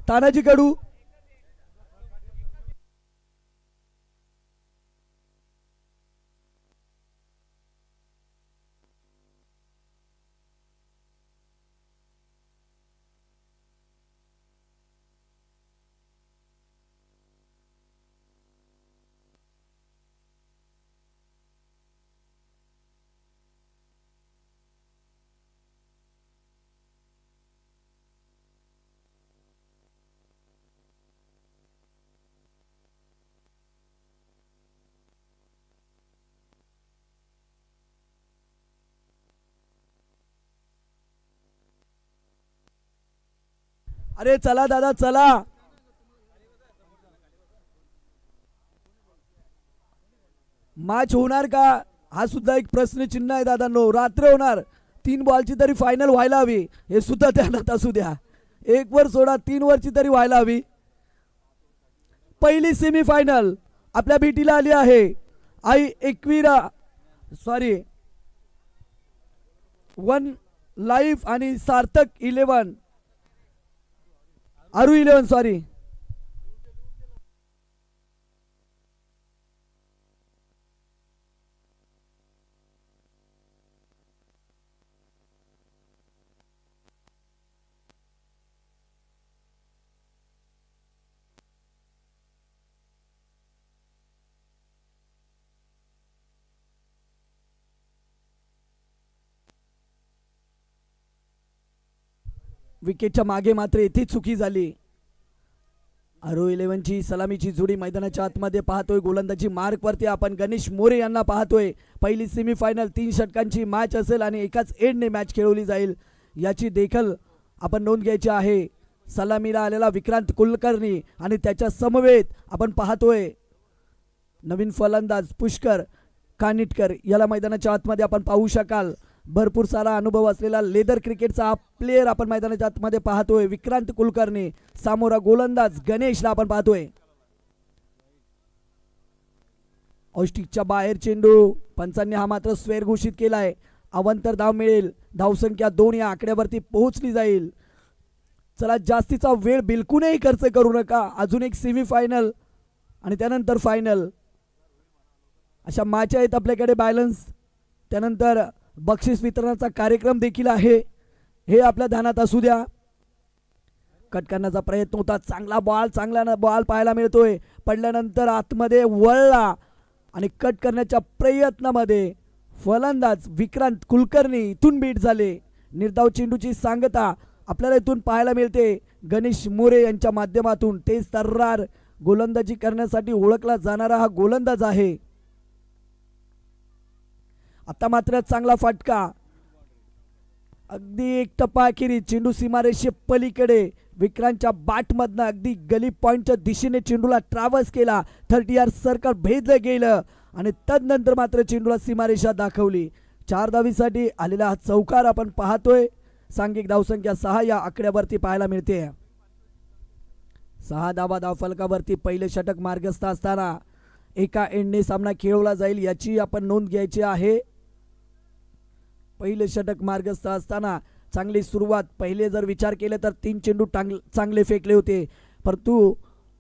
तानाजी कडू. अरे चला दादा चला. मॅच होणार का हा सुद्धा एक प्रश्नचिन्ह आहे दादांनो. रात्र होणार. 3 बॉलची तरी फायनल व्हायला हवी हे सुद्धा ध्यानात असू द्या. 1 वर सोडा 3 वरची तरी व्हायला हवी. पहिली सेमीफायनल आपल्या भेटीला आली आहे. आई एकविरा सॉरी 1 लाईफ आणि सार्थक 11 आरू 11 सॉरी. विकेटच्या मागे मात्र येथे चुकी झाली. आरो 11 ची सलामीची जोडी मैदानाच्या आतमध्ये पाहतोय. गोलंदाजी मार्क वरती आपण गणेश मोरे यांना पाहतोय. पहिली सेमीफायनल 3 षटकांची मॅच असेल आणि एकाच एंडने मॅच खेळवली जाईल याची देखील आपण नोंद घ्यायची आहे. सलामीला आलेला विक्रांत कुलकर्णी आणि त्याच्या समवेत आपण पाहतोय नवीन फलंदाज पुष्कर कानिटकर याला मैदानाच्या आतमध्ये आपण पाहू शकाल. भरपूर सारा अनुभव असलेला लेदर क्रिकेटचा प्लेयर आपण मैदानाच्या आतमध्ये पाहतोय. विक्रांत कुलकर्णी सामोरा गोलंदाज गणेशला आपण पाहतोय. औष्टिकच्या बाहेर चेंडू. पंचांनी हा मात्र स्क्वेअर घोषित केलाय. अवंतर धाव मिळेल. धावसंख्या 2 या आकड्यावरती पोहोचली जाईल. चला जास्तीचा वेळ बिलकुलही खर्च करू नका. अजून एक सेमीफायनल आणि त्यानंतर फायनल अशा मॅच आहेत आपल्याकडे बॅलन्स. त्यानंतर बक्षीस वितरणाचा कार्यक्रम देखील आहे हे आपल्या ध्यानात असू द्या. कट करण्याचा प्रयत्न होता. चांगला बॉल पाहायला मिळतोय. पडल्यानंतर आतमध्ये वळला आणि कट करण्याच्या प्रयत्नामध्ये फलंदाज विक्रांत कुलकर्णी इथून बीट झाले. निर्धाव चेंडूची सांगता आपल्याला इथून पाहायला मिळते. गणेश मोरे यांच्या माध्यमातून तेज तर्रार गोलंदाजी करण्यासाठी ओळखला जाणारा हा गोलंदाज आहे. आता मात्र चांगला फटका. अगदी एक टप्पा अखेरी चेंडू सीमारेषे पलीकडे विक्रांतच्या बॅटमधनं अगदी गली पॉइंटच्या दिशेने चेंडूला ट्रॅव्हर्स केला. 30 यार्ड सर्कल भेदलं गेलं आणि तदनंतर मात्र चेंडूला सीमारेषा दाखवली. 4 धावीसाठी आलेला हा चौकार आपण पाहतोय. सांघिक धावसंख्या 6 या आकड्यावरती पाहायला मिळते. 6 धावा धावफलकावरती पहिले षटक मार्गस्थ असताना एका एंडने सामना खेळवला जाईल याची आपण नोंद घ्यायची आहे. पहिले षटक मार्गस्थ असताना चांगली सुरुवात. पहिले जर विचार केले तर 3 चेंडू चांगले फेकले होते, परंतु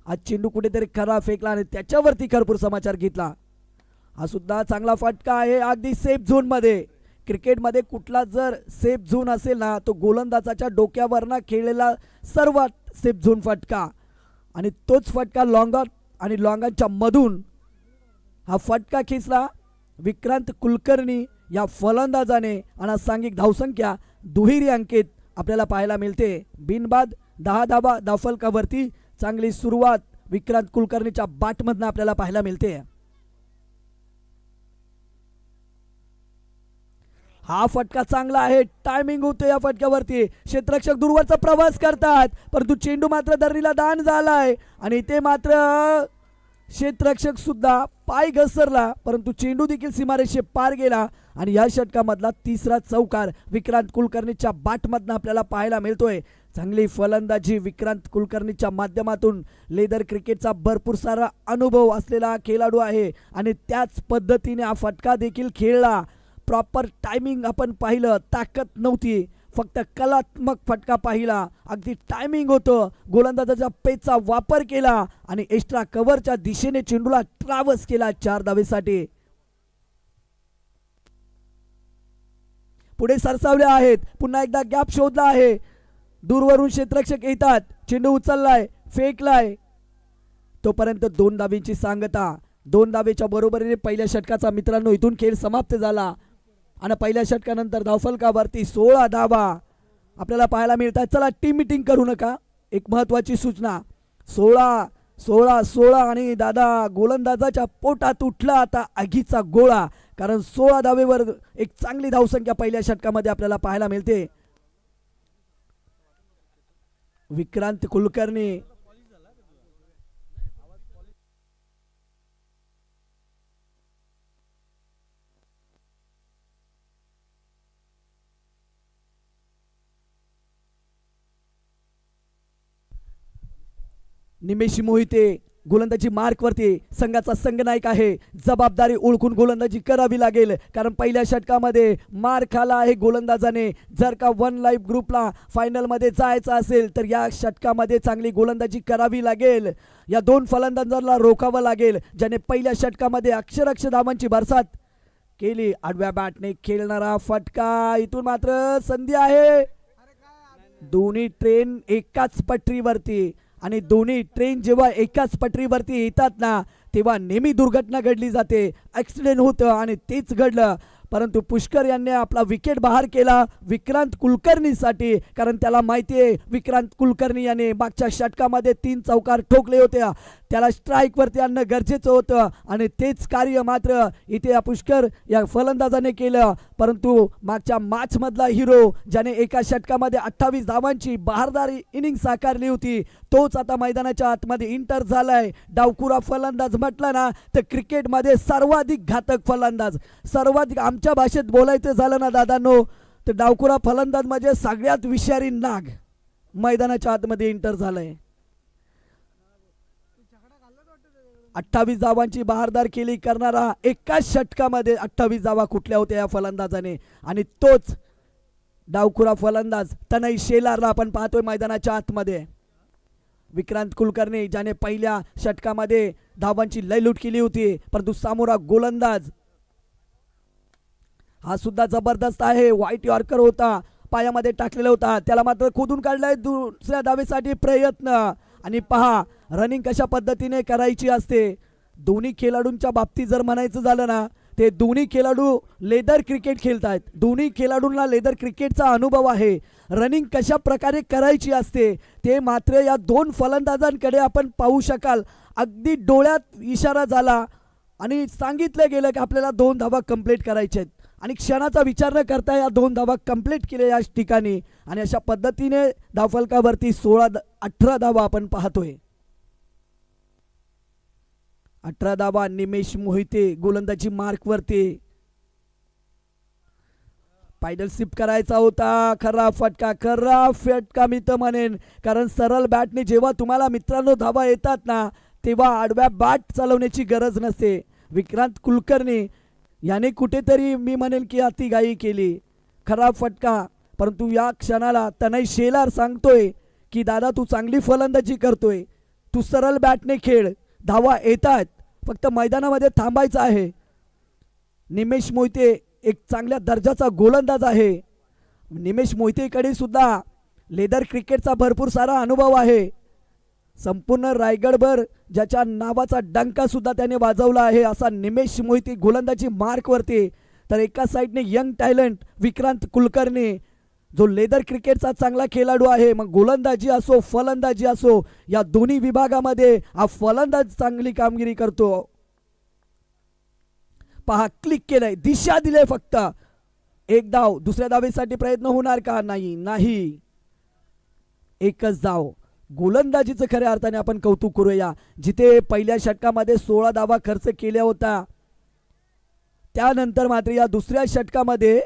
आज चेंडू कुठेतरी खरा फेकला आणि त्याच्यावरती भरपूर समाचार घेतला. हा सुद्धा चांगला फटका आहे अगदी सेफ झोन मध्ये. क्रिकेटमध्ये कुठला जर सेफ झोन असेल ना तो गोलंदाजाच्या डोक्यावरनं खेळलेला सर्वात सेफ झोन फटका आणि तोच फटका लॉंगर आणि लॉंगांच्या मधून हा फटका खेचला विक्रांत कुलकर्णी या फलंदाजाने आणि सांघिक धावसंख्या दुहेरी अंकित आपल्याला पाहायला मिळते. बिनबाद 10 धावा धावफलकावरती चांगली सुरुवात विक्रांत कुलकर्णीच्या बॅटमधनं आपल्याला पाहायला मिळते. हा फटका चांगला आहे. टायमिंग होते या फटक्यावरती. क्षेत्ररक्षक दूरवरचा प्रवास करतात परंतु चेंडू मात्र दरीला दान झालाय आणि इथे मात्र क्षेत्ररक्षक सुद्धा पाय घसरला परंतु चेंडू देखील सीमारेषे पार गेला आणि या षटकामधला तिसरा चौकार विक्रांत कुलकर्णीच्या बॅटमधनं आपल्याला पाहायला मिळतोय. चांगली फलंदाजी विक्रांत कुलकर्णीच्या माध्यमातून. लेदर क्रिकेटचा भरपूर सारा अनुभव असलेला खेळाडू आहे आणि त्याच पद्धतीने हा फटका देखील खेळला. प्रॉपर टायमिंग आपण पाहिलं. ताकद नव्हती. फक्त कलात्मक फटका पाहिला, अगदी टायमिंग होतं, गोलंदाजाच्या पेचचा वापर केला आणि एक्स्ट्रा कव्हरच्या दिशेने चेंडूला ट्रॅव्हर्स केला 4 धावेसाठी. पुढे सरसावले आहेत, पुन्हा एकदा गॅप शोधला आहे, दूरवरून क्षेत्ररक्षक येतात, चेंडू उचललाय, फेकलाय, तोपर्यंत 2 धावेची सांगता. 2 धावेच्या बरोबरीने पहिल्या षटकाचा मित्रांनो इथून खेळ समाप्त झाला आणि पहिल्या षटकानंतर धावफलकावरती 16 धावा आपल्याला पाहायला मिळतात. चला टीम मीटिंग करू नका, एक महत्वाची सूचना. 16 आणि दादा गोलंदाजाच्या पोटात उठला आता आगीचा गोळा, कारण 16 धावेवर एक चांगली धावसंख्या पहिल्या षटकामध्ये आपल्याला पाहायला मिळते. विक्रांत कुलकर्णी निमेश मोहिते गोलंदाजी मार्कवरती संघाचा संघनायक आहे. जबाबदारी ओळखून गोलंदाजी करावी लागेल, कारण पहिल्या षटकामध्ये मार खाला आहे गोलंदाजाने. जर का 1 लाईव्ह ग्रुपला फायनलमध्ये जायचं असेल तर या षटकामध्ये चांगली गोलंदाजी करावी लागेल. या 2 फलंदाजांना रोखावं लागेल ज्याने पहिल्या षटकामध्ये अक्षरशः धावांची भरसात केली. आडव्या बॅटने खेळणारा फटका, इथून मात्र संधी आहे. दोन्ही ट्रेन एकाच पटरीवरती आणि दोन्ही ट्रेन जेव्हा एकाच पटरीवरती येतात ना तेव्हा नेहमी दुर्घटना घडली जाते, ॲक्सिडेंट होतं आणि तेच घडलं. परंतु पुष्कर यांनी आपला विकेट बाहेर केला विक्रांत कुलकर्णीसाठी, कारण त्याला माहिती आहे विक्रांत कुलकर्णी याने मागच्या षटकामध्ये 3 चौकार ठोकले होते, त्याला स्ट्राईकवरती आणणं गरजेचं होतं आणि तेच कार्य मात्र इथे या पुष्कर या फलंदाजाने केलं. परंतु मागच्या मॅचमधला हिरो ज्याने एका षटकामध्ये 28 धावांची बहारदार इनिंग साकारली होती तोच आता मैदानाच्या आतमध्ये इंटर झालाय. डावखुरा फलंदाज म्हटला ना तर क्रिकेटमध्ये सर्वाधिक घातक फलंदाज, सर्वाधिक आमच्या भाषेत बोलायचं झालं ना दादांनो तर डावखुरा फलंदाज म्हणजे सगळ्यात विषारी नाग मैदानाच्या आतमध्ये इंटर झालाय. 28 धावांची बहारदार केली करणारा एकाच षटकामध्ये 28 धावा कुठल्या होत्या या फलंदाजाने, आणि तोच डावखुरा फलंदाज तनय शेलारला आपण पाहतोय मैदानाच्या आतमध्ये. विक्रांत कुलकर्णी ज्याने पहिल्या षटकामध्ये धावांची लयलूट केली होती, परंतु सामोरा गोलंदाज हा सुद्धा जबरदस्त आहे. व्हाईट यॉर्कर होता, पायामध्ये टाकलेला होता, त्याला मात्र खोदून काढलाय. दुसऱ्या धावेसाठी प्रयत्न, आणि पहा रनिंग कशा पद्धतीने करायची असते. दोन्ही खेळाडूंच्या बाबतीत जर म्हणायचं झालं ना ते दोन्ही खेळाडू लेदर क्रिकेट खेळतात, दोन्ही खेळाडूंना लेदर क्रिकेटचा अनुभव आहे. रनिंग कशा प्रकारे करायची असते ते मात्र या 2 फलंदाजांकडे आपण पाहू शकाल. अगदी डोळ्यात इशारा झाला आणि सांगितलं गेलं की आपल्याला 2 धावा कंप्लीट करायच्या आहेत, आणि क्षणाचा विचार न करता या 2 धावा कंप्लीट केल्या या ठिकाणी, आणि अशा पद्धतीने धावफलकावरती 18 धावा आपण पाहतोय. 18 धावा निमेश मोहिते गोलंदाजी मार्कवरती. पायडल स्लिप करायचा होता, खरा फटका मी तर म्हणेन, कारण सरळ बॅटने जेव्हा तुम्हाला मित्रांनो धावा येतात ना तेव्हा आडव्या बॅट चालवण्याची गरज नसते. विक्रांत कुलकर्णी याने कुठेतरी मी म्हणेन की अतिघाई केली, खराब फटका. परंतु या क्षणाला तनय शेलार सांगतोय की दादा तू चांगली फलंदाजी करतोय, तू सरळ बॅटने खेळ, धावा येतात, फक्त मैदानामध्ये थांबायचं आहे. निमेश मोहिते एक चांगल्या दर्जाचा गोलंदाज आहे. निमेश मोहितेकडे सुद्धा लेदर क्रिकेटचा भरपूर सारा अनुभव आहे. संपूर्ण रायगडभर ज्याच्या नावाचा डंका सुद्धा त्याने वाजवला आहे असा निमेश मोहिते गोलंदाजी मार्कवरती. तर एका साईडने यंग टॅलेंट विक्रांत कुलकर्णी जो लेदर क्रिकेटचा चांगला खेळाडू आहे, मग गोलंदाजी असो फलंदाजी असो या दोन्ही विभागामध्ये हा फलंदाज चांगली कामगिरी करतो. पहा क्लिक केलंय, दिशा दिले, फक्त एक धाव. दुसऱ्या धावेसाठी प्रयत्न होणार का? नाही, एकच धाव. गोलंदाजीचं खऱ्या अर्थाने आपण कौतुक करूया. जिथे पहिल्या षटकामध्ये 16 धावा खर्च केल्या होता, त्यानंतर मात्र या दुसऱ्या षटकामध्ये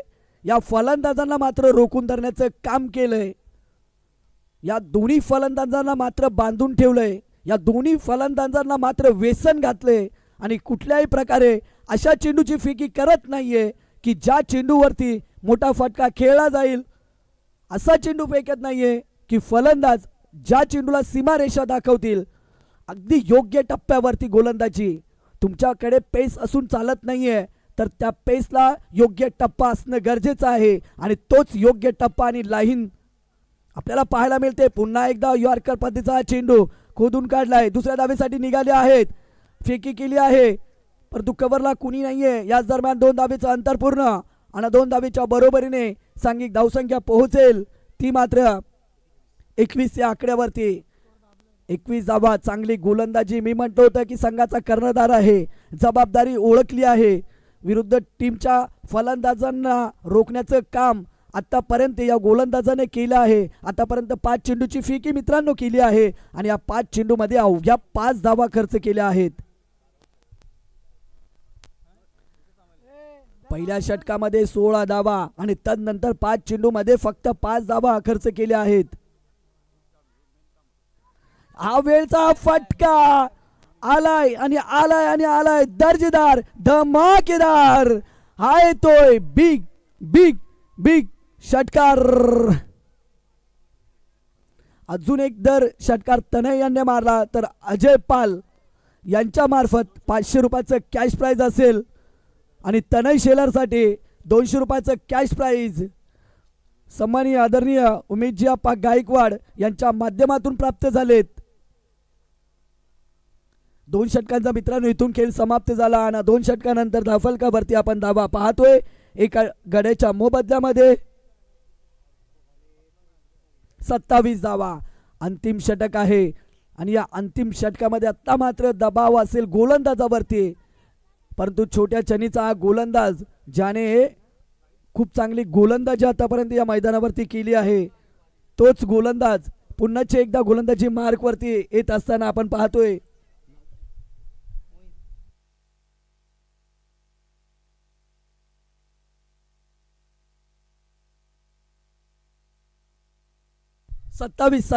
या फलंदाजांना मात्र रोखून धरण्याचं काम केलंय. या दोन्ही फलंदाजांना मात्र बांधून ठेवलंय, या दोन्ही फलंदाजांना मात्र व्यसन घातले आणि कुठल्याही प्रकारे अशा चेंडूची फेकी करत नाहीये की ज्या चेंडूवरती मोठा फटका खेळला जाईल असा चेंडू फेकत नाहीये की फलंदाज ज्या चेंडूला सीमारेषा दाखवतील अगदी योग्य टप्प्यावरती गोलंदाजी. तुमच्याकडे पेस असून चालत नाहीये, तर त्या पेसला योग्य टप्पा असणं गरजेचं आहे आणि तोच योग्य टप्पा आणि लाईन आपल्याला पाहायला मिळते. पुन्हा एकदा यॉर्कर पद्धतीचा हा चेंडू खोदून काढलाय. दुसऱ्या धावेसाठी निघाले आहेत, फेकी केली आहे परंतु कव्हरला कुणी नाहीये. याच दरम्यान 2 धावेचं अंतर पूर्ण आणि 2 धावेच्या बरोबरीने सांघिक धावसंख्या पोहोचेल ती मात्र 21 या आकड्यावरती. 21 धावा. चांगली गोलंदाजी. मी म्हणतो होतं की संघाचा कर्णधार आहे, जबाबदारी ओळखली आहे. विरुद्ध टीमच्या फलंदाजांना रोखण्याचं काम आतापर्यंत या गोलंदाजाने केलं आहे. आतापर्यंत 5 चेंडूची फेकी मित्रांनो केली आहे आणि या 5 चेंडूमध्ये अवघ्या 5 धावा खर्च केल्या आहेत. पहिल्या षटकामध्ये 16 धावा आणि तदनंतर 5 चेंडूमध्ये फक्त 5 धावा खर्च केल्या आहेत. हा वेळचा फटका आलाय आणि आलाय आणि आलाय. दर्जेदार, धमाकेदार हा येतोय बिग बिग बिग षटकार. अजून एक दर षटकार तनय यांनी मारला तर अजय पाल यांच्या मार्फत 500 रुपयाचं कॅश प्राइज असेल आणि तनय शेलरसाठी 200 रुपयाचं कॅश प्राइज सन्माननीय आदरणीय उमेशजी अप्पा गायकवाड यांच्या माध्यमातून प्राप्त झालेत. 2 षटकांचा मित्रांनो इथून खेळ समाप्त झाला आणि 2 षटकानंतर धावफलकावरती आपण धावा पाहतोय. एका गड्याच्या मोबदल्यामध्ये 27 धावा. अंतिम षटक आहे आणि या अंतिम षटकामध्ये आता मात्र दबाव असेल गोलंदाजावरती, परंतु छोट्या चनीचा हा गोलंदाज ज्याने खूप चांगली गोलंदाजी आतापर्यंत या मैदानावरती केली आहे, तोच गोलंदाज पुन्हा एकदा गोलंदाजी मार्कवरती येत असताना आपण पाहतोय. सत्तावीस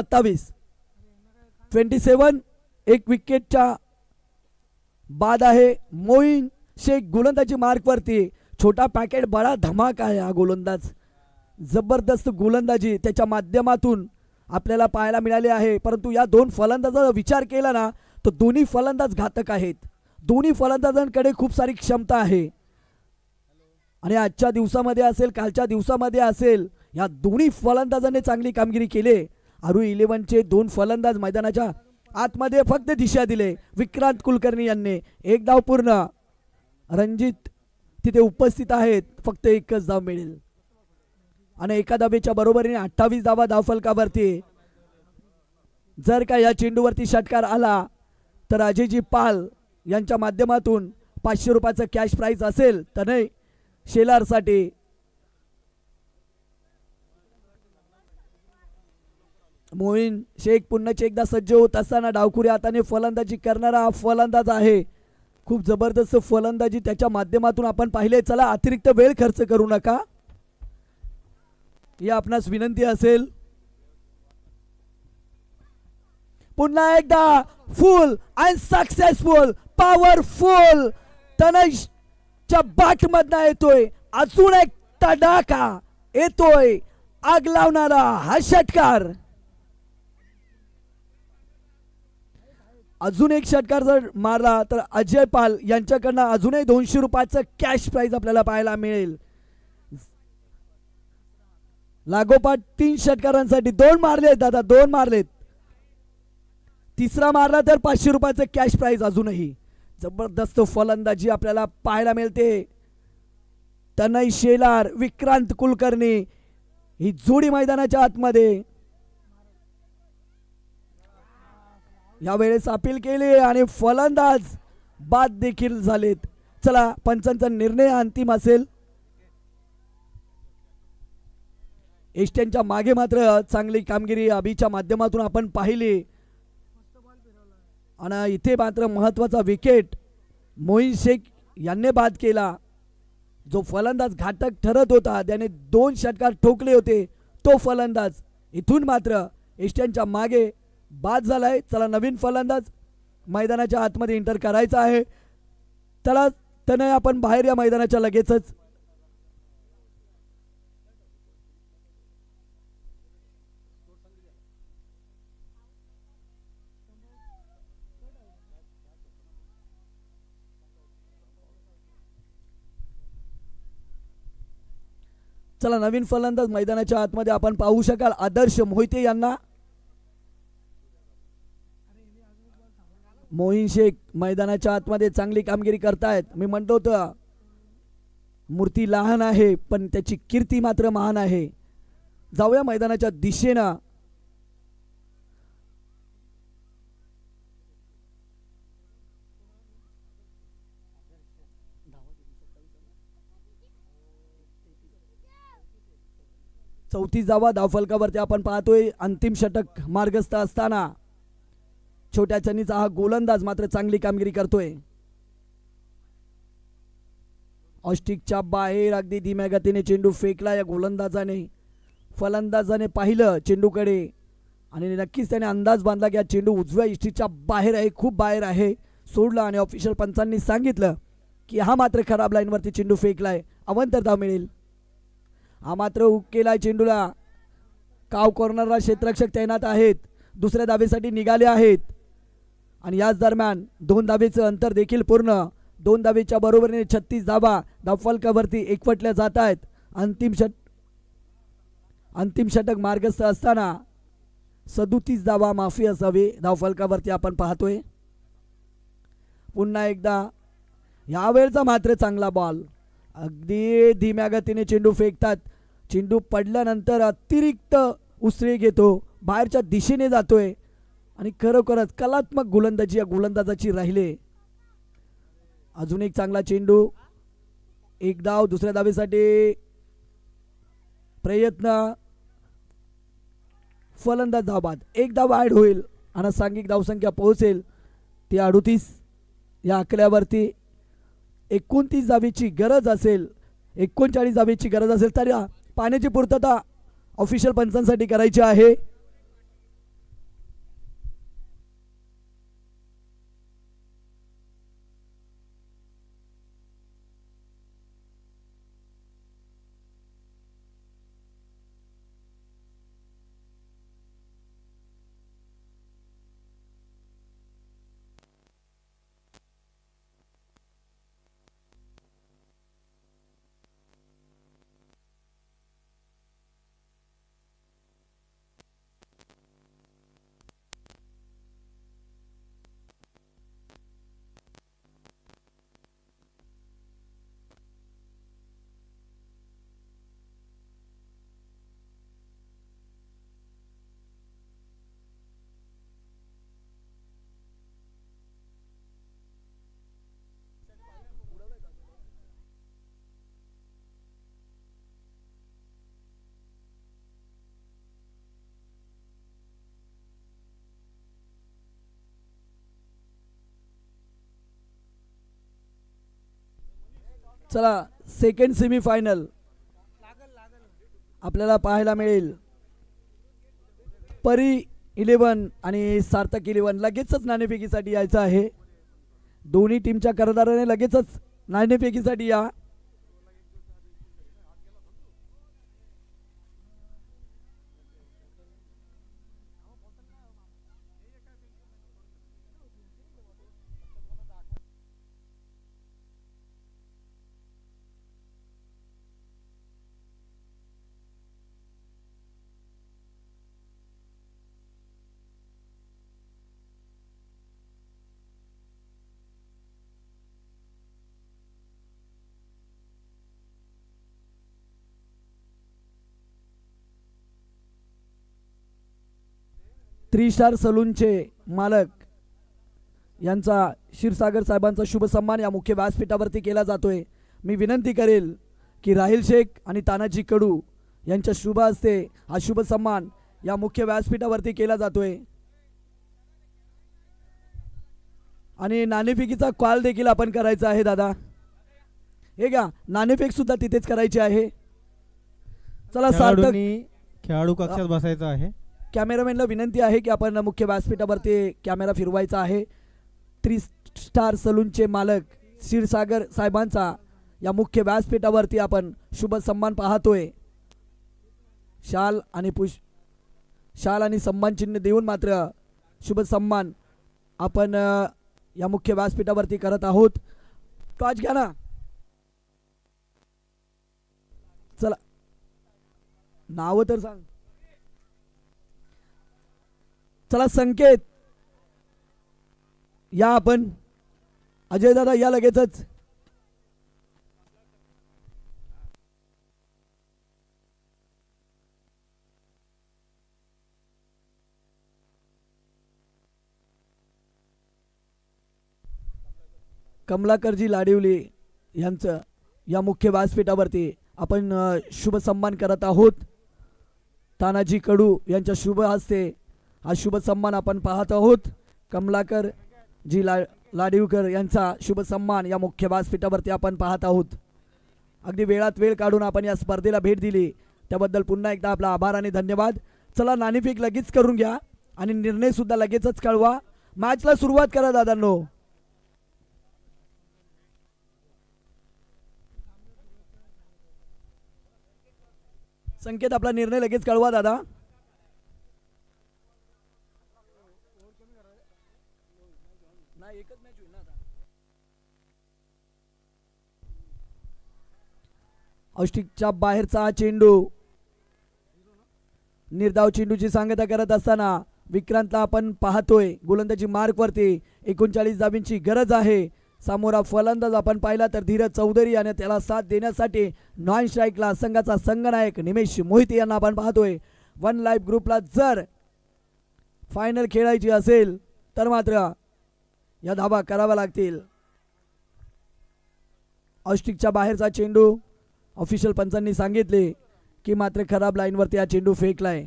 27 एक विकेटच्या बाद आहे. मोईन शेख गोलंदाजी मार्कवरती. छोटा पॅकेट बडा धमाका आहे हा गोलंदाज. जबरदस्त गोलंदाजी त्याच्या माध्यमातून आपल्याला पाहायला मिळाली आहे. परंतु या 2 फलंदाजाचा विचार केला ना तर दोन्ही फलंदाज घातक आहेत. दोन्ही फलंदाजांकडे खूप सारी क्षमता आहे आणि आजच्या दिवसामध्ये असेल कालच्या दिवसामध्ये असेल या दोन्ही फलंदाजांनी चांगली कामगिरी केली. आरू 11चे 2 फलंदाज मैदानाच्या आतमध्ये फक्त दिशा दिले. विक्रांत कुलकर्णी यांनी 1 धाव पूर्ण. रणजित तिथे उपस्थित आहेत, फक्त 1च धाव मिळेल आणि एका धावेच्या बरोबरीने 28 धावा धावफलकावरती. जर का या चेंडूवरती षटकार आला तर अजयजी पाल यांच्या माध्यमातून 500 रुपयाचं कॅश प्राइज असेल तनय शेलारसाठी. मोईन शेख पुन्हा एकदा सज्ज होत असताना डावखुरी हाताने फलंदाजी करणारा हा फलंदाज आहे. खूप जबरदस्त फलंदाजी त्याच्या माध्यमातून आपण पाहिले. चला अतिरिक्त वेळ खर्च करू नका, ही आपणास विनंती असेल. पुन्हा एकदा फुल अँड सक्सेसफुल पॉवरफुल तनयच्या बाट मधनं येतोय. अजून एक तडाखा येतोय, आग लावणारा हा षटकार. अजून एक षटकार जर मारला तर अजय पाल यांच्याकडनं अजूनही 200 रुपयाचं कॅश प्राइज आपल्याला पाहायला मिळेल. लागोपाठ 3 षटकारांसाठी 2 मारलेत दादा, 2 मारलेत. तिसरा मारला तर 500 रुपयाचं कॅश प्राइज. अजूनही जबरदस्त फलंदाजी आपल्याला पाहायला मिळते. तनय शेलार, विक्रांत कुलकर्णी ही जोडी मैदानाच्या आतमध्ये. यावेळेस अपील केली आणि फलंदाज बाद देखील झालेत. चला पंचांचा निर्णय अंतिम असेल. एस्ट्यांच्या मागे मात्र चांगली कामगिरी अभिच्या माध्यमातून आपण पाहिली आणि इथे मात्र महत्वाचा विकेट मोईन शेख यांनी बाद केला. जो फलंदाज घातक ठरत होता, त्याने 2 षटकार ठोकले होते, तो फलंदाज इथून मात्र एस्ट्यांच्या मागे बाद झालाय. चला नवीन फलंदाज मैदानाच्या आतमध्ये एंटर करायचा आहे. चला तनय आपण बाहेर या मैदानाच्या लगेचच. चला नवीन फलंदाज मैदानाच्या आतमध्ये आपण पाहू शकाल आदर्श मोहिते यांना. मोहीन शेख मैदानाच्या आतमध्ये चांगली कामगिरी करतायत. मी म्हणतो होतं मूर्ती लहान आहे पण त्याची कीर्ती मात्र महान आहे. जाऊया मैदानाच्या दिशेनं. चौथी जावा धावफलकावरती आपण पाहतोय. अंतिम षटक मार्गस्थ असताना छोट्या चनीचा हा गोलंदाज मात्र चांगली कामगिरी करतोय. ऑस्टिकच्या बाहेर अगदी धीम्या गतीने चेंडू फेकला या गोलंदाजाने. फलंदाजाने पाहिलं चेंडूकडे आणि नक्कीच त्याने अंदाज बांधला की हा चेंडू उजव्या इष्टीच्या बाहेर आहे, खूप बाहेर आहे. सोडला आणि ऑफिशियल पंचांनी सांगितलं की हा मात्र खराब लाईनवरती चेंडू फेकलाय, अवंतर धाव मिळेल. हा मात्र हुक केलाय चेंडूला. काव कॉर्नरला क्षेत्ररक्षक तैनात आहेत, दुसऱ्या धावेसाठी निघाले आहेत आणि याच दरम्यान 2 धावेचं अंतर देखील पूर्ण. 2 धावेच्या बरोबरीने 36 धावा धावफलकावरती एकवटल्या जात आहेत. अंतिम षटक मार्गस्थ असताना 37 धावा माफी असावी धावफलकावरती आपण पाहतोय. पुन्हा एकदा यावेळचा मात्र चांगला बॉल. अगदी धीम्या गतीने चेंडू फेकतात. चेंडू पडल्यानंतर अतिरिक्त उसळी घेतो, बाहेरच्या दिशेने जातोय आणि खरोखरच कलात्मक गोलंदाजी या गोलंदाजाची राहिले. अजून एक चांगला चेंडू. एक धाव दुसऱ्या धावेसाठी प्रयत्न. फलंदाज धावबाद. एक धाव ॲड होईल आणि सांघिक धावसंख्या पोहोचेल ती 38 या आकड्यावरती. 29 धावेची गरज असेल, 39 धावेची गरज असेल तर या पाण्याची पूर्तता ऑफिशियल पंचांसाठी करायची आहे. चला सेकंड सेमीफायनल आपल्याला पाहायला मिळेल. परी 11 आणि सार्थक 11 लगेचच नाणेफेकीसाठी यायचं आहे. दोन्ही टीमच्या कर्णधाराने लगेचच नाणेफेकीसाठी या. थ्री स्टार सलूनचे मालक यांचा क्षीरसागर साहेबांचा शुभ सन्मान या मुख्य व्यासपीठावरती केला जातोय. मी विनंती करेल की राहिल शेख आणि तानाजी कडू यांच्या शुभ हस्ते हा शुभ सन्मान या मुख्य व्यासपीठावरती केला जातोय. आणि नाणेफेकीचा कॉल देखील आपण करायचा आहे दादा. हे घ्या, नाणेफेक सुद्धा तिथेच करायची आहे. चला सार्थक खेळाडू कक्षात बसायचं आहे. कॅमेरामॅनला विनंती आहे की आपण मुख्य व्यासपीठावरती कॅमेरा फिरवायचा आहे. थ्री स्टार सलूनचे मालक क्षीरसागर साहेबांचा या मुख्य व्यासपीठावरती आपण शुभ सन्मान पाहतोय. शाल आणि सन्मान चिन्ह देऊन मात्र शुभ सन्मान आपण या मुख्य व्यासपीठावरती करत आहोत. टॉर्च घ्या ना. चला नाव तर सांग. चला संकेत या आपण. अजय दादा या लगेचच. कमलाकरजी लाडिवली यांचं या मुख्य व्यासपीठावरती आपण शुभ सन्मान करत आहोत. तानाजी कडू यांच्या शुभ हस्ते हा शुभ सन्मान आपण पाहत आहोत. कमलाकर जी लाडिवकर यांचा शुभ सन्मान या मुख्य व्यासपीठावरती आपण पाहत आहोत. अगदी वेळात वेळ काढून आपण या स्पर्धेला भेट दिली त्याबद्दल पुन्हा एकदा आपला आभार आणि धन्यवाद. चला नाणेफेक लगेच करून घ्या आणि निर्णय सुद्धा लगेचच कळवा. मॅचला सुरुवात करा दादांनो. संकेत आपला निर्णय लगेच कळवा दादा. औष्टिकच्या बाहेरचा चेंडू. निर्धाव चेंडूची सांगता करत असताना विक्रांतला आपण पाहतोय गोलंदाजी मार्क वरती. 39 धाबींची गरज आहे. सामोरा फलंदाज आपण पाहिला तर धीरज चौधरी आणि त्याला साथ देण्यासाठी नॉन स्ट्राईकला संघाचा संघनायक निमेश मोहिते यांना आपण पाहतोय. वन लाईफ ग्रुपला जर फायनल खेळायची असेल तर मात्र या धावा कराव्या लागतील. औष्टिकच्या बाहेरचा चेंडू. ऑफिशियल पंचांनी सांगितले की मात्र खराब लाईनवरती हा चेंडू फेकलाय.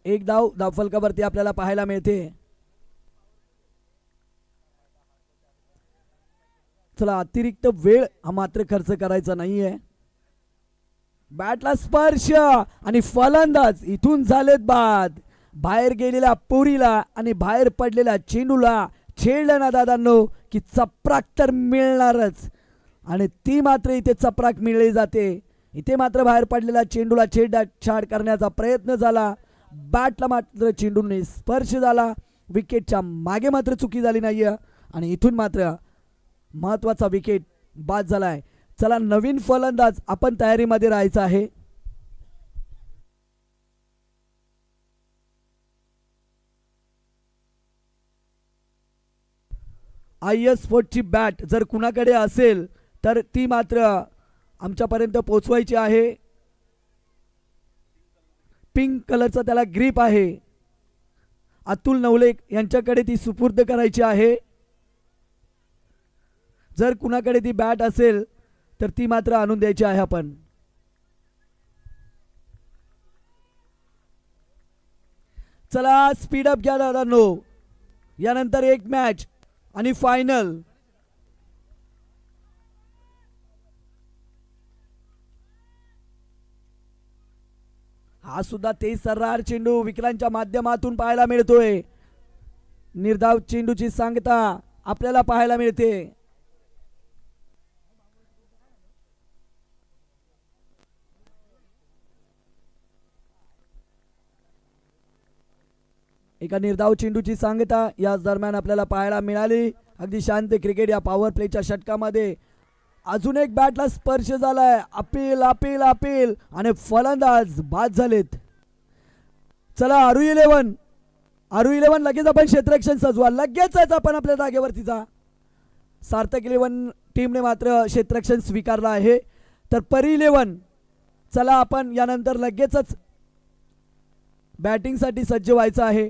एक धाव धावफलकावरती आपल्याला पाहायला मिळते. चला अतिरिक्त वेळ हा मात्र खर्च करायचा नाहीये. बॅटला स्पर्श आणि फलंदाज इथून झालेत बाद. बाहेर गेलेल्या पुरीला आणि बाहेर पडलेल्या चेंडूला छेडलं ना दादांनो की चपराक तर मिळणारच. आणि ती मात्र इथे चपराक मिळली जाते. इथे मात्र बाहेर पडलेल्या चेंडूला छेडछाड करण्याचा प्रयत्न झाला. बॅटला मात्र चेंडूने स्पर्श झाला. विकेटच्या मागे मात्र चुकी झाली नाहीये आणि इथून मात्र महत्वाचा विकेट बाद झालाय. चला नवीन फलंदाज आपण तयारीमध्ये राहायचं आहे. IS स्पोर्टची बॅट जर कुणाकडे असेल तर ती मात्र आमच्यापर्यंत पोहोचवायची आहे. पिंक कलरचा त्याला ग्रीप आहे. अतुल नवले यांच्याकडे ती सुपूर्द करायची आहे. जर कुणाकडे ती बॅट असेल तर ती मात्र आणून द्यायची आहे आपण. चला स्पीड अप घ्या दादांनो. यानंतर एक मॅच आणि फायनल. हा सुद्धा तेज सर्रार चेंडू विक्रांतच्या माध्यमातून पाहायला मिळतोय. निर्धाव चेंडूची सांगता आपल्याला पाहायला मिळते. एका निर्धाव चेंडूची सांगता याच दरम्यान आपल्याला पाहायला मिळाली. अगदी शांत क्रिकेट या पॉवर प्लेच्या षटकामध्ये. अजून एक बॅटला स्पर्श झालाय. अपील अपील अपील आणि फलंदाज बाद झालेत. चला आरू 11 लगेच आपण क्षेत्ररक्षण सजवा. लगेचच आपण आपल्या जागेवरती जा. सार्थक 11 टीमने मात्र क्षेत्ररक्षण स्वीकारलं आहे. तर परी 11 चला आपण यानंतर लगेचच बॅटिंगसाठी सज्ज व्हायचं आहे.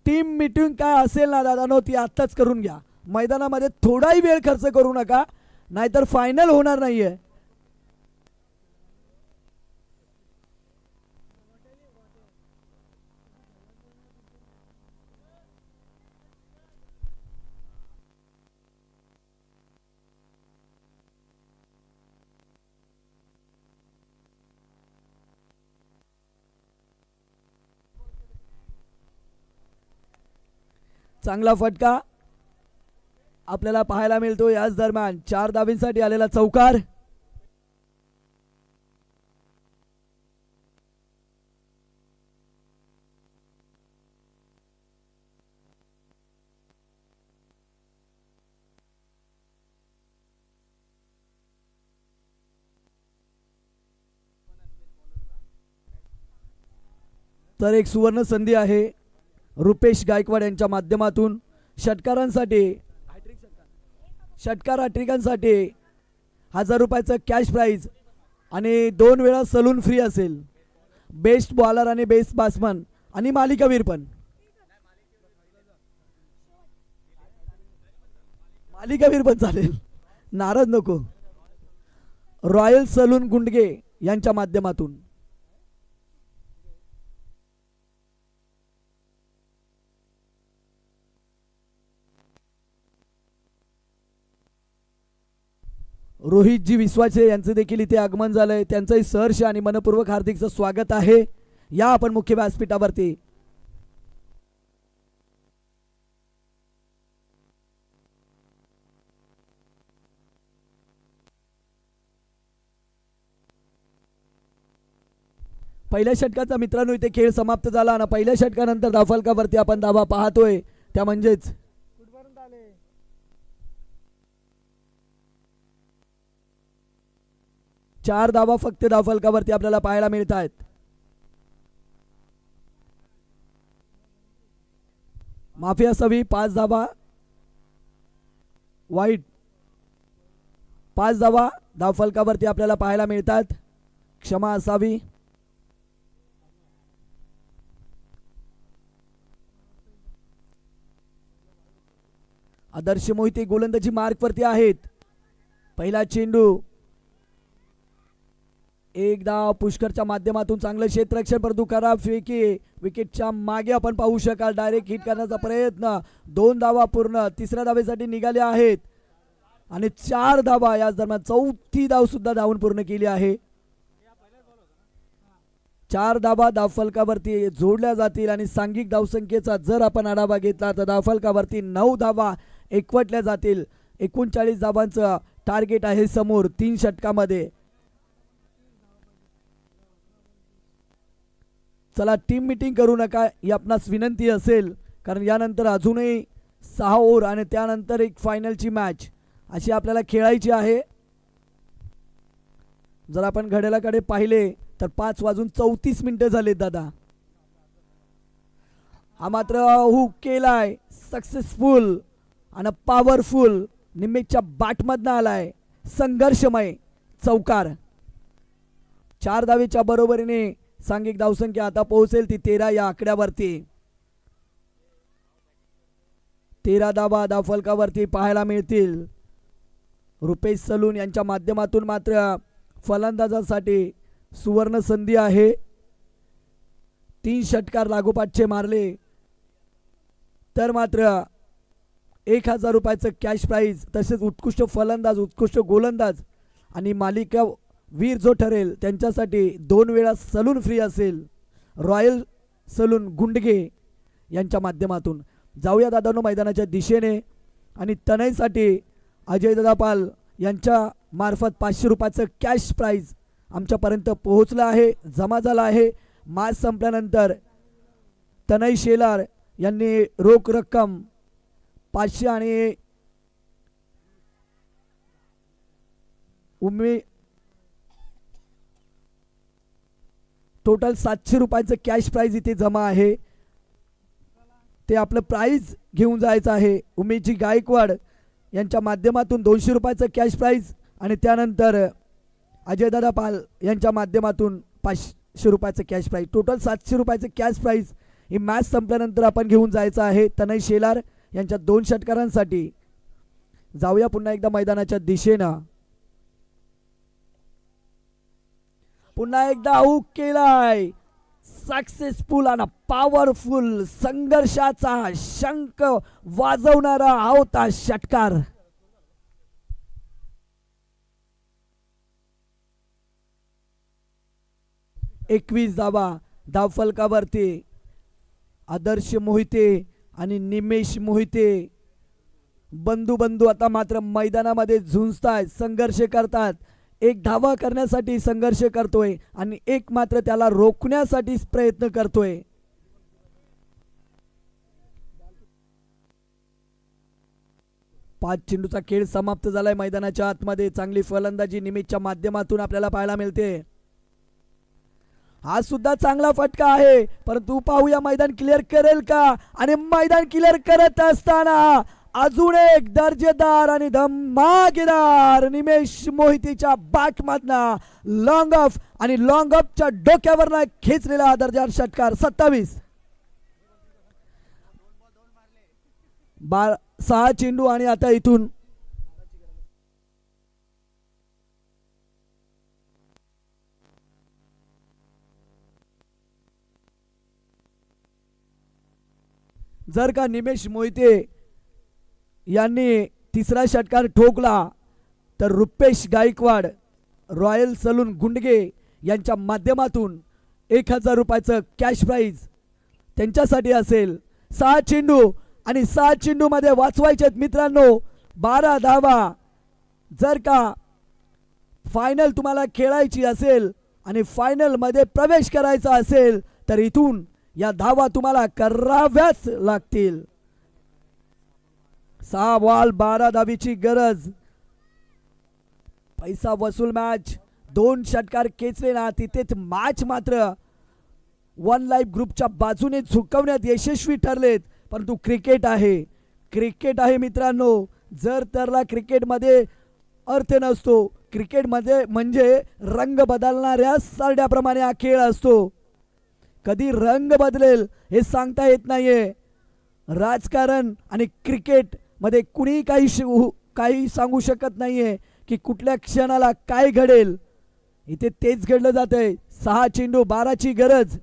टीम मीटिंग काय असेल ना दादानो ती आत्ताच करून घ्या. मैदानामध्ये थोडाही वेळ खर्च करू नका नाहीतर फायनल होणार नाहीये. चांगला फटका आपल्याला पाहायला मिळतो. याच दरम्यान 4 धाबींसाठी आलेला चौकार. तर एक सुवर्ण संधी आहे रुपेश गायकवाड यांच्या माध्यमातून षटकारांसाठी षटकार हॅट्रिकांसाठी 1000 रुपयाचं कॅश प्राईज आणि 2 वेळा सलून फ्री असेल. बेस्ट बॉलर आणि बेस्ट बॅट्समन आणि मालिकावीर पण. मालिकावीर पण चालेल, नाराज नको. रॉयल सलून गुंडगे यांच्या माध्यमातून रोहितजी विश्वाचे यांचं देखील इथे आगमन झालंय. त्यांचंही सहर्ष आणि मनपूर्वक हार्दिकचं स्वागत आहे. या आपण मुख्य व्यासपीठावरती. पहिल्या षटकाचा मित्रांनो इथे खेळ समाप्त झाला आणि पहिल्या षटकानंतर धावफलकावरती आपण धावा पाहतोय त्या म्हणजेच 4 धावा फक्त धावफलकावरती आपल्याला पाहायला मिळत आहेत. माफी असावी. 5 धावा वाईट. 5 धावा धावफलकावरती आपल्याला पाहायला मिळतात. क्षमा असावी. आदर्श मोहिते गोलंदाजी मार्कवरती आहेत. पहिला चेंडू एक धाव पुष्करच्या माध्यमातून चांगलं क्षेत्ररक्षण परंतु खराब फेकी. विकेटच्या मागे आपण पाहू शकाल डायरेक्ट हिट करण्याचा प्रयत्न. 2 धावा पूर्ण. तिसऱ्या धावेसाठी निघाले आहेत आणि 4 धावा. याच दरम्यान 4थी धाव सुद्धा धावून पूर्ण केली आहे. 4 धावा धावफलकावरती जोडल्या जातील आणि सांघिक धावसंख्येचा जर आपण आढावा घेतला तर धावफलकावरती 9 धावा एकवटल्या जातील. 39 धावांचं टार्गेट आहे समोर 3 षटकामध्ये. चला टीम मीटिंग करू नका ही आपणास विनंती असेल, कारण यानंतर अजूनही 6 ओव्हर आणि त्यानंतर एक फायनलची मॅच अशी आपल्याला खेळायची आहे. जर आपण घड्याळाकडे पाहिले तर 5:34 झाले दादा. हा मात्र हुक केलाय सक्सेसफुल आणि पॉवरफुल. निमेशच्या बॅटमधनं आलाय संघर्षमय चौकार. 4 धावेच्या बरोबरीने सांघिक धावसंख्या आता पोहोचेल ती 13 या आकड्यावरती. 13 धावा धावफलकावरती पाहायला मिळतील. रुपेश सलून यांच्या माध्यमातून मात्र फलंदाजासाठी सुवर्ण संधी आहे. 3 षटकार लागोपाठचे मारले तर मात्र 1000 रुपयाचं कॅश प्राईज तसेच उत्कृष्ट फलंदाज उत्कृष्ट गोलंदाज आणि मालिका वीर जो ठरेल त्यांच्यासाठी 2 वेळा सलून फ्री असेल. रॉयल सलून गुंडगे यांच्या माध्यमातून जाऊया दादांनो मैदानाच्या दिशेने. आणि तनयसाठी अजय दादा पाल यांच्या मार्फत 500 रुपयाचं कॅश प्राईज आमच्यापर्यंत पोहोचलं आहे, जमा झाला आहे. मॅच संपल्यानंतर तनय शेलार यांनी रोख रक्कम 500 आणि टोटल 700 रुपयाचं कॅश प्राईज इथे जमा आहे. ते आपलं प्राईज घेऊन जायचं आहे. उमेशजी गायकवाड यांच्या माध्यमातून 200 रुपयाचं कॅश प्राईज आणि त्यानंतर अजयदादा पाल यांच्या माध्यमातून 500 रुपयाचं कॅश प्राईज. टोटल 700 रुपयाचं कॅश प्राईज ही मॅच संपल्यानंतर आपण घेऊन जायचं आहे. तनय शेलार यांच्या 2 षटकारांसाठी. जाऊया पुन्हा एकदा मैदानाच्या दिशेनं. पुन्हा एकदा हुक केलाय सक्सेसफुल आणि पॉवरफुल. संघर्षाचा शंख वाजवणारा होता षटकार. एकवीस धावा धावफलकावरती आदर्श मोहिते आणि निमेश मोहिते बंधू आता मात्र मैदानामध्ये झुंजतायत, संघर्ष करतात. एक धावा करण्यासाठी संघर्ष करतोय आणि एक मात्र त्याला रोखण्यासाठी प्रयत्न करतोय. पाच चेंडूचा खेळ समाप्त झालाय. मैदानाच्या आतमध्ये चांगली फलंदाजी निमेशच्या माध्यमातून आपल्याला पाहायला मिळते. हा सुद्धा चांगला फटका आहे, परंतु पाहूया मैदान क्लिअर करेल का. आणि मैदान क्लिअर करत असताना अजून एक दर्जेदार आणि धमाकेदार निमेश मोहितेच्या बॅटमधना लॉंग ऑफ आणि लॉंग ऑफच्या डोक्यावरनं खेचलेला दर्जेदार षटकार. 27 6 चेंडू आणि आता इथून जर का निमेश मोहिते यांनी तिसरा षटकार ठोकला तर रुपेश गायकवाड रॉयल सलून गुंडगे यांच्या माध्यमातून 1000 रुपयाचं कॅश प्राइज त्यांच्यासाठी असेल. 6 चेंडू आणि 6 चेंडू मध्ये वाचवायचे मित्रांनो 12 धावा. जर का फायनल तुम्हाला खेळायची असेल आणि फायनल मध्ये प्रवेश करायचा असेल तर इथून या धावा तुम्हाला कराव्याच लागतील. 6 बॉल 12 धावीची गरज. पैसा वसूल मॅच. 2 षटकार खेचले ना तिथेच मॅच मात्र वन लाईफ ग्रुपच्या बाजूने झुकवण्यात यशस्वी ठरलेत. परंतु क्रिकेट आहे मित्रांनो. जर तरला क्रिकेटमध्ये अर्थ नसतो. क्रिकेटमध्ये म्हणजे रंग बदलणाऱ्या सरड्याप्रमाणे हा खेळ असतो. कधी रंग बदलेल हे सांगता येत नाहीये. राजकारण आणि क्रिकेट मध्ये कुणी काही सांगू शकत नाहीये की कुठल्या क्षणाला काय घडेल. इथे तेच घडलं जातंय. 6 चेंडू 12ची गरज.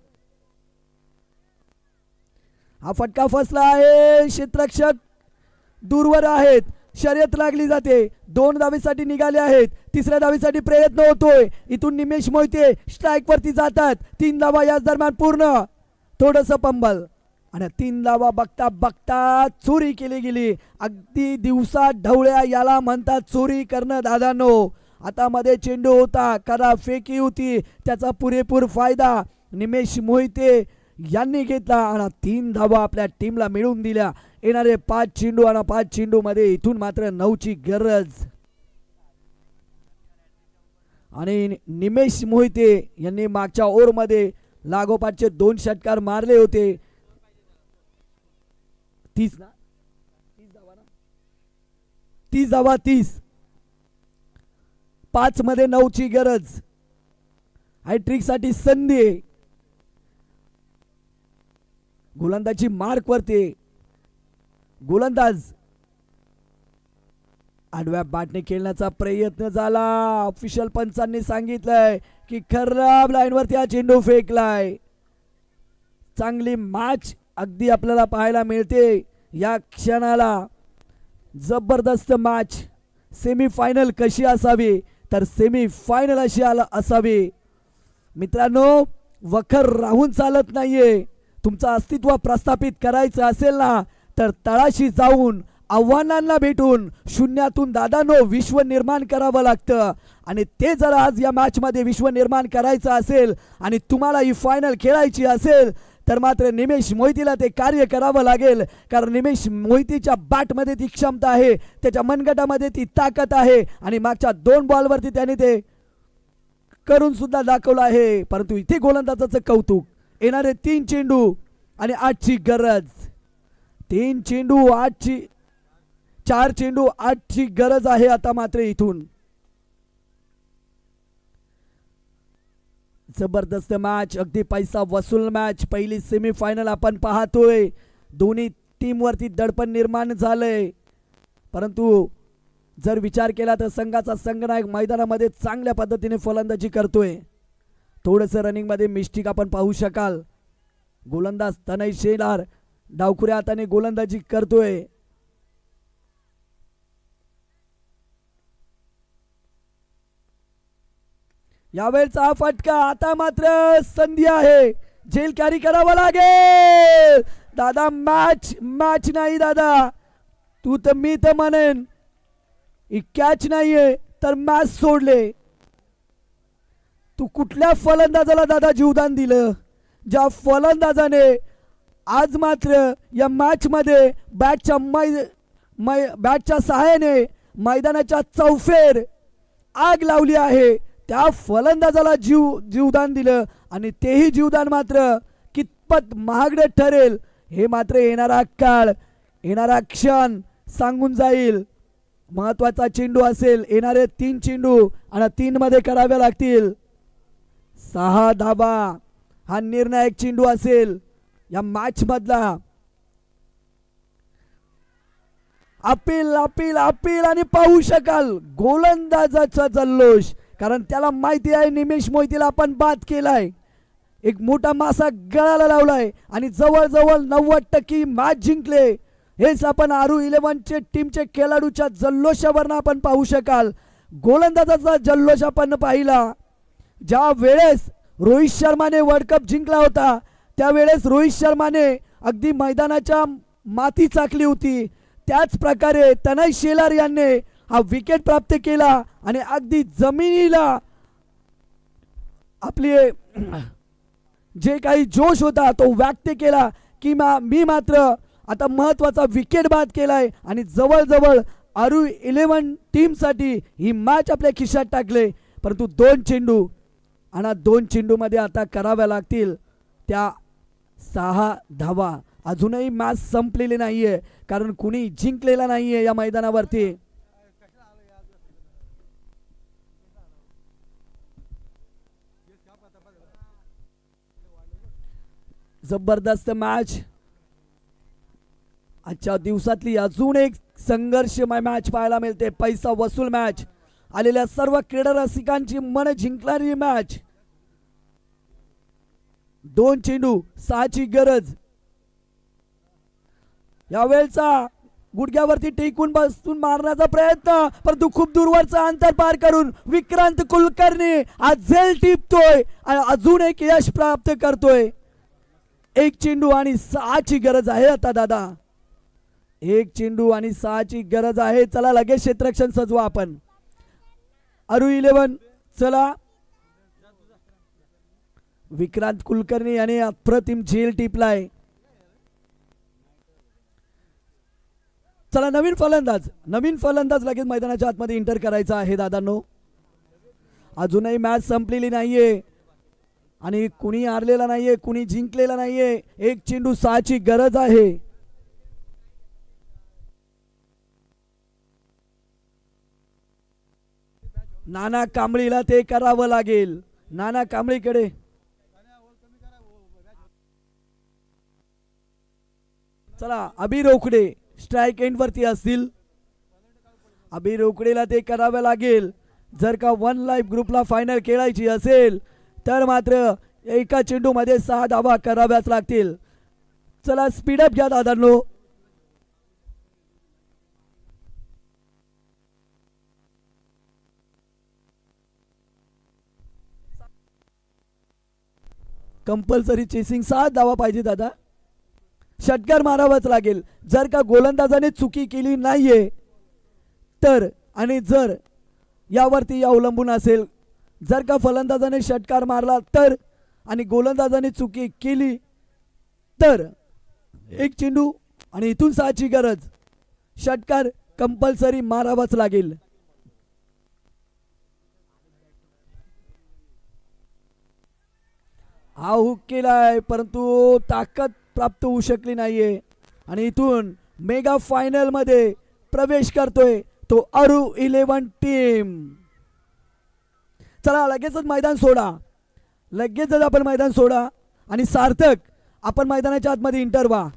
हा फटका फसला आहे. क्षेत्ररक्षक दूरवर आहेत. शर्यत लागली जाते. 2 धावेसाठी निघाले आहेत. तिसऱ्या धावेसाठी प्रयत्न होतोय. इथून निमेश मोहिते स्ट्राईक वरती जातात. 3 धावा याच दरम्यान पूर्ण. थोडस पंबल आणि 3 धावा बघता बघता चोरी केली गेली. अगदी दिवसा ढवळ्या याला म्हणतात चोरी करणं दादांनो. हातामध्ये चेंडू होता, करा फेकी होती, त्याचा पुरेपूर फायदा निमेश मोहिते यांनी घेतला आणि 3 धावा आपल्या टीमला मिळवून दिल्या. येणारे 5 चेंडू आणि 5 चेंडू मध्ये इथून मात्र 9ची गरज. आणि निमेश मोहिते यांनी मागच्या ओव्हरमध्ये लागोपाठचे 2 षटकार मारले होते. 30 धावा 30. 5 मध्ये 9ची गरज. हॅट्रिक साठी संधी. गोलंदाजी मार्क वरती. गोलंदाज आडव्या बॅटने खेळण्याचा प्रयत्न झाला. ऑफिशियल पंचांनी सांगितलंय की खराब लाईन वरती हा चेंडू फेकलाय. चांगली मॅच अगदी आपल्याला पाहायला मिळते या क्षणाला. जबरदस्त मॅच. सेमीफायनल कशी असावी तर सेमीफायनल अशी असावी मित्रांनो. वखर राहून चालत नाहीये. तुमचं अस्तित्व प्रस्थापित करायचं असेल ना तर तळाशी जाऊन आव्हानांना भेटून शून्यातून दादांनो विश्व निर्माण करावं लागतं. आणि ते जर आज या मॅच मध्ये विश्व निर्माण करायचं असेल आणि तुम्हाला ही फायनल खेळायची असेल तर मात्र निमेश मोहितेला ते कार्य करावं लागेल. कारण निमेश मोहितेच्या बॅटमध्ये ती क्षमता आहे, त्याच्या मनगटामध्ये ती ताकद आहे आणि मागच्या 2 बॉलवरती त्याने ते करून सुद्धा दाखवलं आहे. परंतु इथे गोलंदाजाचं कौतुक. येणारे 3 चेंडू आणि 8ची गरज. 3 चेंडू 8ची 4 चेंडू 8ची गरज आहे आता मात्र इथून. जबरदस्त मॅच. अगदी पैसा वसूल मॅच. पहिली सेमीफायनल आपण पाहतोय. दोन्ही टीम वरती दडपण निर्माण झालंय. परंतु जर विचार केला तर संघाचा संघनायक मैदानामध्ये चांगल्या पद्धतीने फलंदाजी करतोय. थोडंसं रनिंग मध्ये मिस्टेक आपण पाहू शकाल. गोलंदाज तनय शेलार डावखुऱ्या हाताने गोलंदाजी करतोय. यावेळचा हा फटका. आता मात्र संधी आहे. झेल कॅरी करावं लागेल दादा. मॅच नाही दादा. तू तर मी तर म्हणेन कॅच नाहीये तर मॅच सोडले. तू कुठल्या फलंदाजाला दादा जीवदान दिलं ज्या फलंदाजाने आज मात्र या मॅच मध्ये बॅटच्या सहाय्याने मैदानाच्या चौफेर आग लावली आहे. त्या फलंदाजाला जीवदान दिलं आणि तेही जीवदान मात्र कितपत महागडे ठरेल हे मात्र येणारा काळ येणारा क्षण सांगून जाईल. महत्वाचा चेंडू असेल, येणारे 3 चेंडू आणि 3 मध्ये करावे लागतील. 6 धाबा हा निर्णायक चेंडू असेल या मॅच मधला. अपील अपील अपील आणि पाहू शकाल गोलंदाजाचा जल्लोष, कारण त्याला माहिती आहे निमेश मोहितेला आपण बाद केलाय, एक मोठा मासा गळाला लावलाय आणि जवळजवळ 90% मॅच जिंकले. हेच आपण आरू 11 टीमचे खेळाडूच्या जल्लोषावरून आपण पाहू शकाल. गोलंदाजाचा जल्लोष आपण पाहिला. ज्या वेळेस रोहित शर्माने वर्ल्ड कप जिंकला होता त्यावेळेस रोहित शर्माने अगदी मैदानाच्या माती चाकली होती. त्याच प्रकारे तनय शेलार यांनी हा विकेट प्राप्त केला आणि अगदी जमिनीला आपली जे काही जोश होता तो व्यक्त केला की मी मात्र आता महत्वाचा विकेट बाद केलाय आणि जवळजवळ आरू 11 टीमसाठी ही मॅच आपल्या खिशात टाकले. परंतु 2 चेंडू आणि 2 चेंडूमध्ये आता कराव्या लागतील त्या 6 धावा. अजूनही मॅच संपलेली नाहीये कारण कुणी जिंकलेला नाहीये या मैदानावरती. जबरदस्त मॅच, आजच्या दिवसातली अजून एक संघर्षमय मॅच पाहायला मिळते. पैसा वसूल मॅच, आलेल्या सर्व क्रीडा रसिकांची मन जिंकणारी मॅच. 2 चेंडू 6ची गरज. यावेळचा गुडघ्यावरती टेकून बसून मारण्याचा प्रयत्न, परंतु खूप दूरवरचा अंतर पार करून विक्रांत कुलकर्णी आज झेल टिपतोय आणि अजून एक यश प्राप्त करतोय. 1 चेंडू आणि 6ची गरज आहे आता दादा. 1 चेंडू आणि 6ची गरज आहे. चला लगेच क्षेत्ररक्षण सजवा आपण. आरू 11 चला. विक्रांत कुलकर्णी याने अप्रतिम झेल टिपलाय. चला नवीन फलंदाज लगेच मैदानाच्या आतमध्ये एंटर करायचा आहे दादांनो. अजूनही मॅच संपलेली नाहीये आणि कुणी हारलेला नाहीये, कुणी जिंकलेला नाहीये. 1 चेंडू 6ची गरज आहे. नाना कांबळीला ते करावं लागेल. नाना कांबळीकडे चला. अभि रोकडे स्ट्राइक एंड वरती असतील. अभि रोकडेला ते करावं लागेल. जर का 1 लाईफ ग्रुपला फायनल खेळायची असेल तर मात्र एका चेंडू मध्ये 6 धावा कराव्याच लागतील. चला स्पीडअप घ्या दादांनो. कंपल्सरी चेसिंग 7 धावा पाहिजे दादा. षटकार मारावाच लागेल. जर का गोलंदाजाने चुकी केली नाहीये तर आणि जर यावरती अवलंबून असेल, जर का फलंदाजाने षटकार मारला तर आणि गोलंदाजाने चुकी केली तर 1 चेंडू आणि इथून 6ची गरज. षटकार कंपल्सरी मारावाच लागेल. हा हुक केलाय परंतु ताकद प्राप्त होऊ शकली नाहीये आणि इथून मेगा फायनल मध्ये प्रवेश करतोय तो आरू 11 टीम. चला लगेचच मैदान सोडा. लगेचच आपण मैदान सोडा आणि सार्थक आपण मैदानाच्या आतमध्ये एंटर व्हा.